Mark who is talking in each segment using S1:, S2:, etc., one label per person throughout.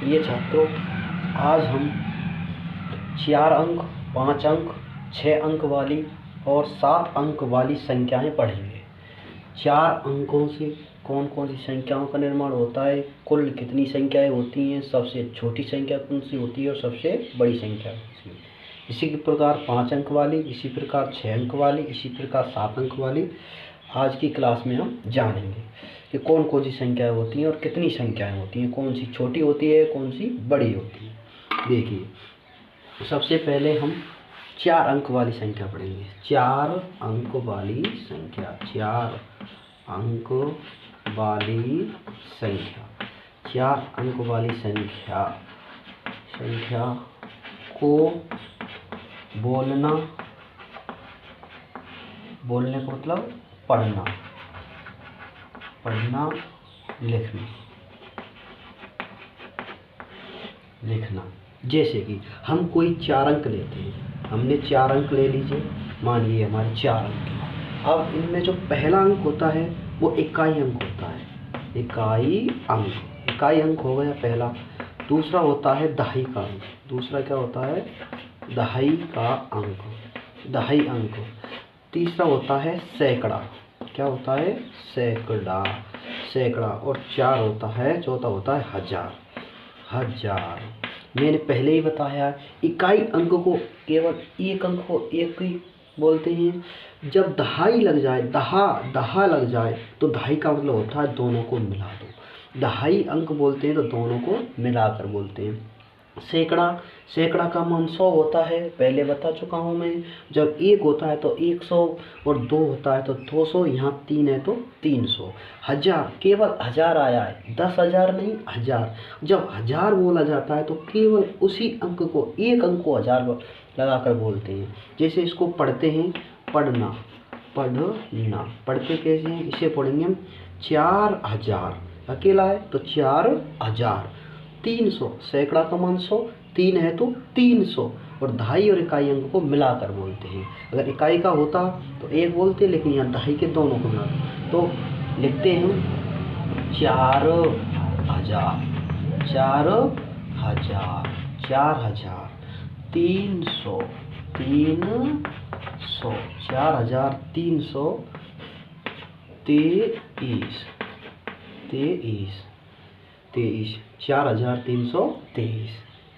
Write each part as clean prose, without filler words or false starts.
S1: प्रिय छात्रों, आज हम 4 अंक, 5 अंक, 6 अंक वाली और 7 अंक वाली संख्याएं पढ़ेंगे। 4 अंकों से कौन कौन सी संख्याओं का निर्माण होता है, कुल कितनी संख्याएं होती हैं, सबसे छोटी संख्या कौन सी होती है और सबसे बड़ी संख्या कौन सी है। इसी प्रकार 5 अंक वाली, इसी प्रकार 6 अंक वाली, इसी प्रकार 7 अंक वाली आज की क्लास में हम जानेंगे कि कौन कौन सी संख्याएं होती हैं और कितनी संख्याएं होती हैं, कौन सी छोटी होती है, कौन सी बड़ी होती है। देखिए, सबसे पहले हम 4 अंक वाली संख्या पढ़ेंगे। 4 अंक वाली संख्या, 4 अंक वाली संख्या, 4 अंक वाली संख्या को बोलने का मतलब पढ़ना, लिखना। जैसे कि हम कोई 4 अंक लेते हैं, हमने 4 अंक ले लीजिए, मानिए हमारे 4 अंक हैं। अब इनमें जो पहला अंक होता है वो इकाई अंक होता है, इकाई अंक हो गया पहला। दूसरा होता है दहाई का अंक, दूसरा क्या होता है, दहाई का अंक, दहाई अंक। तीसरा होता है सैकड़ा, क्या होता है, सैकड़ा। और चौथा होता है हजार। मैंने पहले ही बताया, इकाई अंक को केवल एक अंक को एक ही बोलते हैं। जब दहाई लग जाए, दहा लग जाए तो दहाई का मतलब होता है दोनों को मिला दो। दहाई अंक बोलते हैं तो दोनों को मिलाकर बोलते हैं। सैकड़ा का मान 100 होता है, पहले बता चुका हूँ मैं। जब 1 होता है तो 100 और 2 होता है तो 200, यहाँ 3 है तो 300। हजार, केवल हजार आया है, 10,000 नहीं, हजार। जब हजार बोला जाता है तो केवल उसी अंक को, एक अंक को हजार लगाकर बोलते हैं। जैसे इसको पढ़ते हैं, पढ़ना। पढ़ते कैसे हैं, इसे पढ़ेंगे हम 4000, अकेला है तो 4000। 300, सैकड़ा का मान 100, 3 है तो 300। और दहाई और इकाई अंक को मिलाकर बोलते हैं। अगर इकाई का होता तो एक बोलते, लेकिन यहाँ दहाई के दोनों को मिला तो लिखते हैं 4000, 300, 4323, 4323।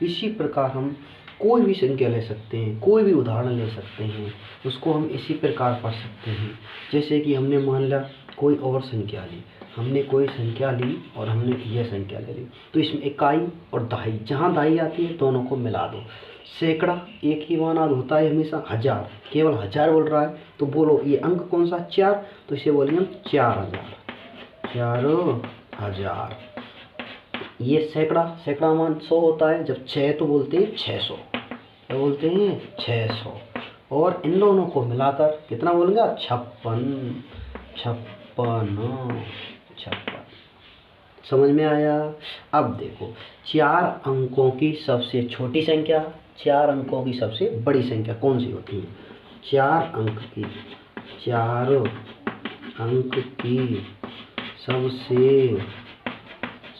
S1: इसी प्रकार हम कोई भी संख्या ले सकते हैं, कोई भी उदाहरण ले सकते हैं, उसको हम इसी प्रकार पढ़ सकते हैं। जैसे कि हमने मान लिया कोई और संख्या ली, हमने कोई संख्या ली और हमने यह संख्या ले ली, तो इसमें इकाई और दहाई, जहाँ दहाई आती है दोनों को मिला दो। सैकड़ा एक ही माना होता है हमेशा, हजार, केवल हजार बोल रहा है तो बोलो ये अंक कौन सा, 4, तो इसे बोलेंगे हम 4000। ये सैकड़ा मान 100 होता है, जब 6 तो बोलते हैं 600, क्या बोलते हैं, 600। और इन दोनों को मिलाकर कितना बोलेंगे, 56। समझ में आया। अब देखो, 4 अंकों की सबसे छोटी संख्या, 4 अंकों की सबसे बड़ी संख्या कौन सी होती है। 4 अंक की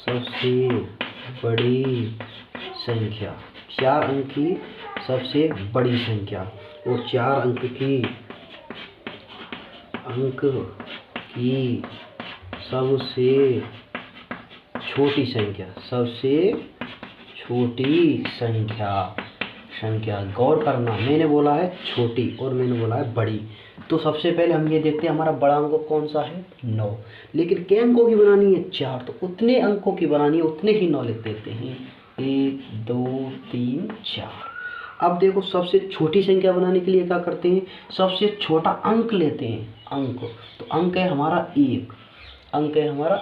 S1: सबसे बड़ी संख्या, 4 अंक की सबसे बड़ी संख्या और 4 अंक की सबसे छोटी संख्या। गौर करना, मैंने बोला है छोटी और मैंने बोला है बड़ी। तो सबसे पहले हम ये देखते हैं हमारा बड़ा अंक कौन सा है, 9। लेकिन कितने अंकों की बनानी है, 4, तो उतने अंकों की बनानी है, उतने ही 9 लिख देते हैं, 1 2 3 4। अब देखो, सबसे छोटी संख्या बनाने के लिए क्या करते हैं, सबसे छोटा अंक लेते हैं, तो अंक है हमारा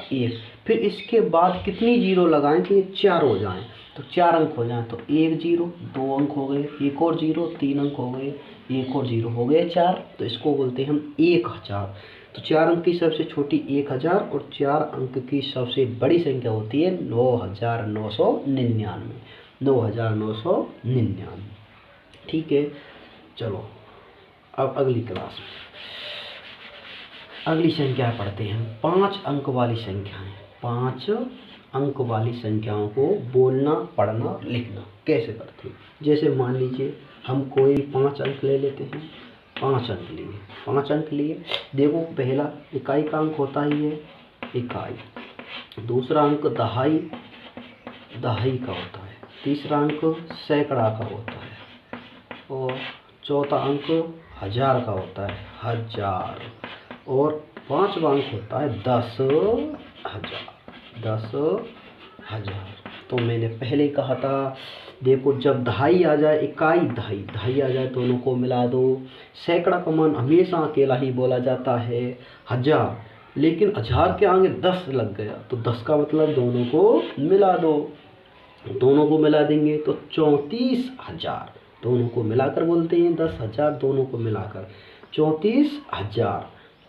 S1: 1, फिर इसके बाद कितनी जीरो लगाएं कि ये 4 हो जाएं, तो 4 अंक हो जाएं, तो 1 0, 2 अंक हो गए, एक और 0, 3 अंक हो गए, एक और 0 हो गए 4, तो इसको बोलते हैं हम 1000। तो 4 अंक की सबसे छोटी 1000 और 4 अंक की सबसे बड़ी संख्या होती है 9999। ठीक है, चलो अब अगली क्लास में अगली संख्या पढ़ते हैं। 5 अंक वाली संख्याएं, 5 अंक वाली संख्याओं को बोलना, पढ़ना, लिखना कैसे करते हैं। जैसे मान लीजिए हम कोई 5 अंक ले लेते हैं, 5 अंक लिए, 5 अंक लिए। देखो पहला इकाई का अंक होता ही है इकाई, दूसरा अंक दहाई, दहाई का होता है, तीसरा अंक सैकड़ा का होता है और चौथा अंक हजार का होता है, हजार, और पांचवा अंक होता है 10,000, 10,000। तो मैंने पहले कहा था देखो जब दहाई आ जाए, इकाई दहाई, दहाई आ जाए दोनों को मिला दो। सैकड़ा का मान हमेशा अकेला ही बोला जाता है हजार, लेकिन हजार के आगे 10 लग गया तो 10 का मतलब दोनों को मिला दो। दोनों को मिला देंगे तो 34,000, दोनों को मिलाकर बोलते हैं 10,000, दोनों को मिलाकर 34,000।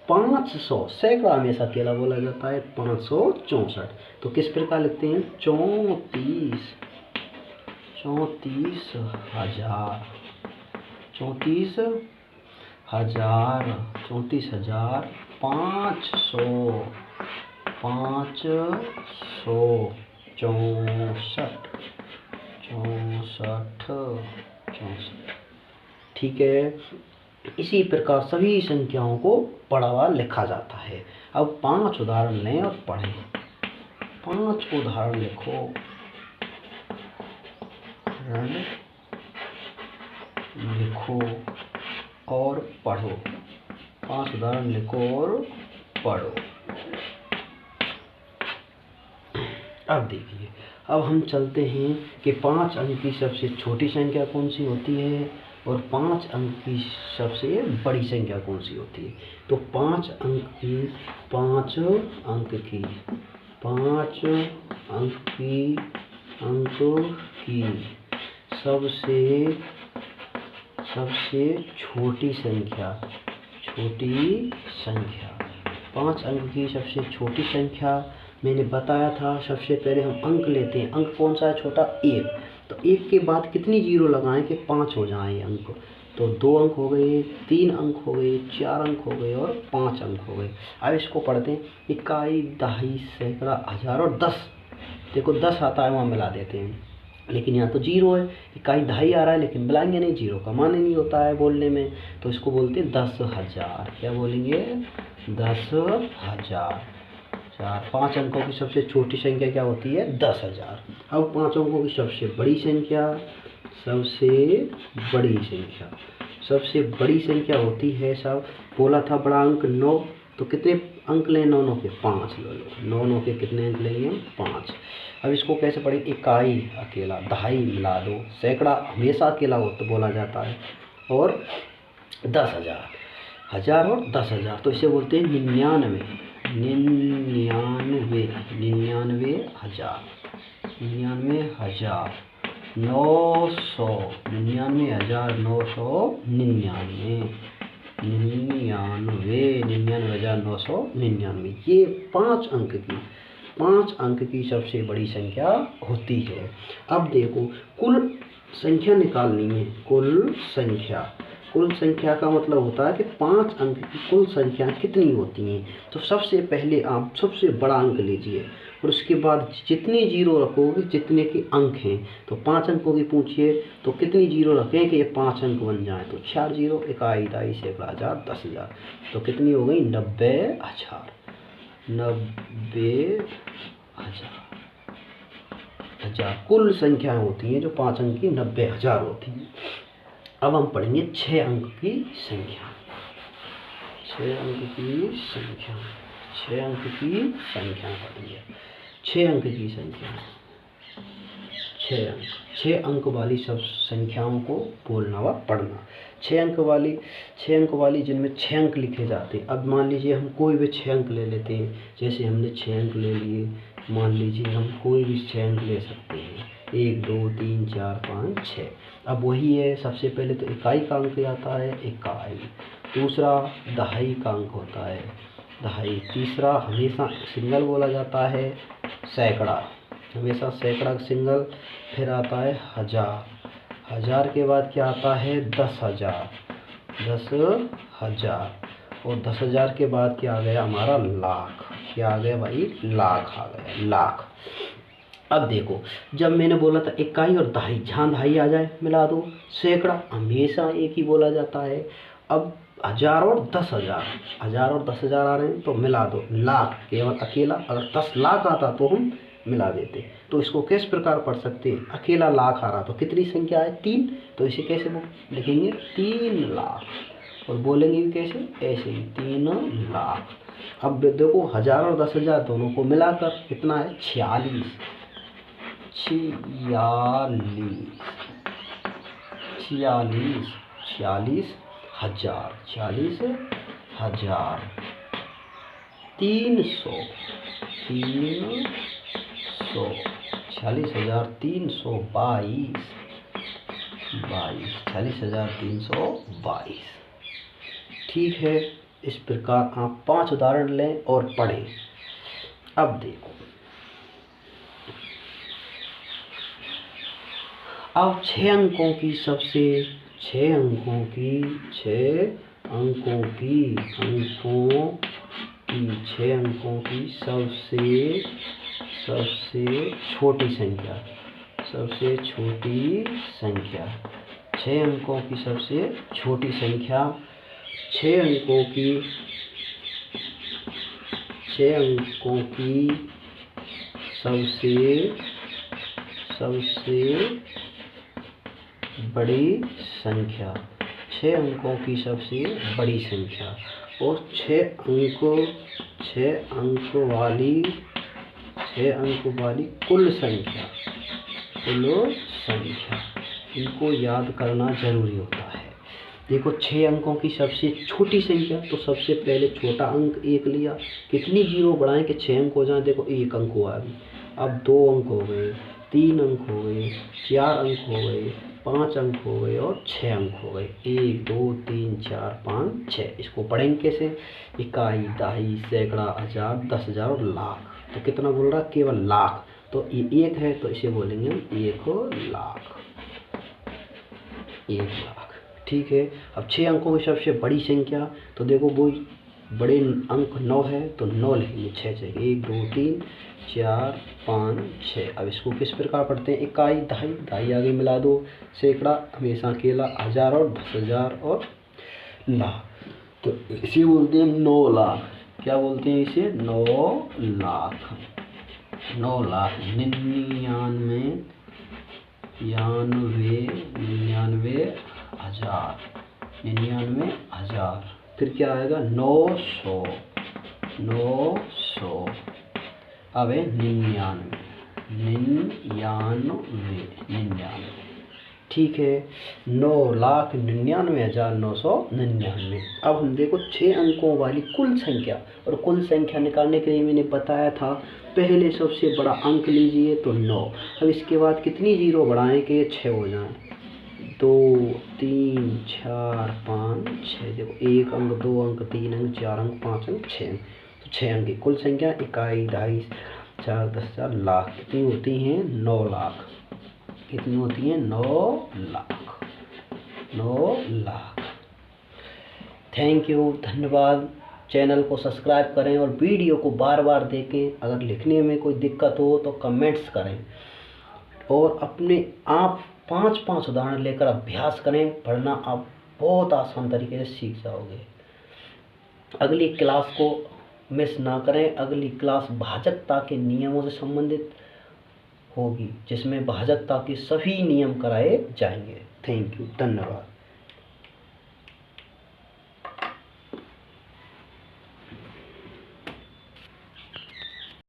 S1: 500, सैकड़ा हमेशा अकेला बोला जाता है, 564। तो किस प्रकार लिखते हैं 34,000, 34,000, 34,000, 500, 564, 64। ठीक है, इसी प्रकार सभी संख्याओं को पढ़ा हुआ लिखा जाता है। अब 5 उदाहरण लें और पढ़ें। 5 उदाहरण लिखो, लिखो और पढ़ो। 5 उदाहरण लिखो और पढ़ो। अब देखिए, अब हम चलते हैं कि 5 अंक की सबसे छोटी संख्या कौन सी होती है और 5 अंक की सबसे बड़ी संख्या कौन सी होती है। तो 5 अंक की, 5 अंक की, 5 अंक की, सबसे छोटी संख्या, छोटी संख्या, 5 अंक की सबसे छोटी संख्या मैंने बताया था। सबसे पहले हम अंक लेते हैं। अंक कौन सा है छोटा, 1। तो 1 के बाद कितनी जीरो लगाएं कि 5 हो जाएं अंक। तो 2 अंक हो गए, 3 अंक हो गए, 4 अंक हो गए और 5 अंक हो गए। अब इसको पढ़ते हैं, इकाई, दहाई, सैकड़ा, हजार और 10। देखो 10 आता है वहाँ मिला देते हैं, लेकिन यहाँ तो जीरो है। इकाई दहाई आ रहा है लेकिन मिलाएंगे नहीं, जीरो का मान ही नहीं होता है बोलने में, तो इसको बोलते हैं 10,000। क्या बोलेंगे 10,000। 5 अंकों की सबसे छोटी संख्या क्या होती है 10,000। अब 5 अंकों की सबसे बड़ी संख्या, सबसे बड़ी संख्या, सबसे बड़ी संख्या होती है, सब बोला था बड़ा अंक 9। तो कितने अंक लें, 9 9 के 5 ले लो, 9 9 के कितने अंक लेंगे 5। अब इसको कैसे पढ़ेंगे, इकाई अकेला, दहाई मिला दो, सैकड़ा हमेशा अकेला हो तो बोला जाता है, और 10,000, हजार और 10,000। तो इसे बोलते हैं 99, 99, 99,000, 99,000, 900, 99,999, 99,999। ये 5 अंक की, 5 अंक की सबसे बड़ी संख्या होती है। अब देखो कुल संख्या निकालनी है, कुल संख्या। कुल संख्या का मतलब होता है कि 5 अंक की कुल संख्या कितनी होती हैं। तो सबसे पहले आप सबसे बड़ा अंक लीजिए और उसके बाद जितने जीरो रखोगे जितने के अंक हैं, तो 5 अंकों की पूछिए तो कितनी जीरो रखें कि ये 5 अंक बन जाए। तो 4 जीरो, इकाई, दहाई, सैकड़ा, हजार, 10,000। तो कितनी हो गई 90,000, 90,000 कुल संख्याएं होती हैं जो 5 अंक की 90,000 होती हैं। अब हम पढ़ेंगे 6 अंक की संख्या, 6 अंक की संख्या, 6 अंक की संख्या पढ़ेंगे। 6 अंक की संख्या, 6 अंक वाली सब संख्याओं को बोलना व पढ़ना। 6 अंक वाली जिनमें 6 अंक लिखे जाते हैं। अब मान लीजिए हम कोई भी 6 अंक ले लेते हैं, जैसे हमने 6 अंक ले लिए, मान लीजिए हम कोई भी 6 अंक ले सकते हैं, 1 2 3 4 5 6। अब वही है, सबसे पहले तो इकाई का अंक आता है इकाई, दूसरा दहाई का अंक होता है दहाई, तीसरा हमेशा सिंगल बोला जाता है सैकड़ा, हमेशा सैकड़ा सिंगल। फिर आता है हजार, हजार के बाद क्या आता है 10,000, 10,000, और 10,000 के बाद क्या आ गया हमारा लाख। क्या आ गया भाई, लाख आ गया, लाख। अब देखो, जब मैंने बोला था इकाई और दहाई, जहाँ दहाई आ जाए मिला दो। सैकड़ा हमेशा एक ही बोला जाता है। अब हजार और 10,000, हजार और 10,000 आ रहे हैं तो मिला दो। लाख केवल अकेला, अगर 10 लाख आता तो हम मिला देते। तो इसको किस प्रकार पढ़ सकते हैं, अकेला लाख आ रहा तो कितनी संख्या है, 3, तो इसे कैसे लिखेंगे, 3 लाख। और बोलेंगे भी कैसे, ऐसे ही 3 लाख। अब देखो, हजार और 10,000 दोनों को मिलाकर कितना है, 46, 46 हजार, 46,000, 300, 46,322, 46,322। ठीक है, इस प्रकार आप 5 उदाहरण लें और पढ़ें। अब देखो, अब 6 अंकों की सबसे 6 अंकों की 6 अंकों की सबसे छोटी संख्या, 6 अंकों की सबसे छोटी संख्या, 6 अंकों की सबसे बड़ी संख्या, 6 अंकों की सबसे बड़ी संख्या, और 6 अंक वाली कुल संख्या, इनको याद करना जरूरी होता है। देखो, 6 अंकों की सबसे छोटी संख्या, तो सबसे पहले छोटा अंक 1 लिया। कितनी जीरो बढ़ाएं कि 6 अंक हो जाए, देखो 1 अंक हुआ अभी। अब 2 अंक हो गए, 3 अंक हो गए, 4 अंक हो गए, 5 अंक हो गए और 6 अंक हो गए। 1 2 3 4 5 6। इसको पढ़ेंगे कैसे, इकाई, दहाई, सैकड़ा, हजार, 10,000 और लाख। तो कितना बोल रहा, केवल लाख। तो ये 1 है तो इसे बोलेंगे 1 लाख, 1 लाख। ठीक है, अब 6 अंकों की सबसे बड़ी संख्या, तो देखो वो बड़े अंक 9 है तो 9 लिखेंगे, 6 जगह, 1 2 3 4 5 6। अब इसको किस प्रकार पढ़ते हैं, इकाई, दहाई आगे मिला दो, सैकड़ा हमेशा अकेला, हजार और 10,000 और लाख। तो इसे बोलते हैं 9 लाख। क्या बोलते हैं इसे, 9 लाख, 9 लाख, 99,000। फिर क्या आएगा, 900, अब है 99। ठीक है, 9,99,999। अब हम देखो 6 अंकों वाली कुल संख्या, और कुल संख्या निकालने के लिए मैंने बताया था, पहले सबसे बड़ा अंक लीजिए तो 9। अब इसके बाद कितनी जीरो बढ़ाएं कि ये 6 हो जाए, 2 3 4 5 6। देखो 1 अंक, 2 अंक, 3 अंक, 4 अंक, 5 अंक, 6 अंक। तो 6 अंक की कुल संख्या, इकाई, दहाई, 4 10,000 लाख, कितनी होती हैं, 9 लाख। कितनी होती हैं, 9 लाख। थैंक यू, धन्यवाद। चैनल को सब्सक्राइब करें और वीडियो को बार बार देखें। अगर लिखने में कोई दिक्कत हो तो कमेंट्स करें, और अपने आप 5-5 उदाहरण लेकर अभ्यास करें। पढ़ना आप बहुत आसान तरीके से सीख जाओगे। अगली क्लास को मिस ना करें। अगली क्लास भाजकता के नियमों से संबंधित होगी, जिसमें भाजकता के सभी नियम कराए जाएंगे। थैंक यू, धन्यवाद।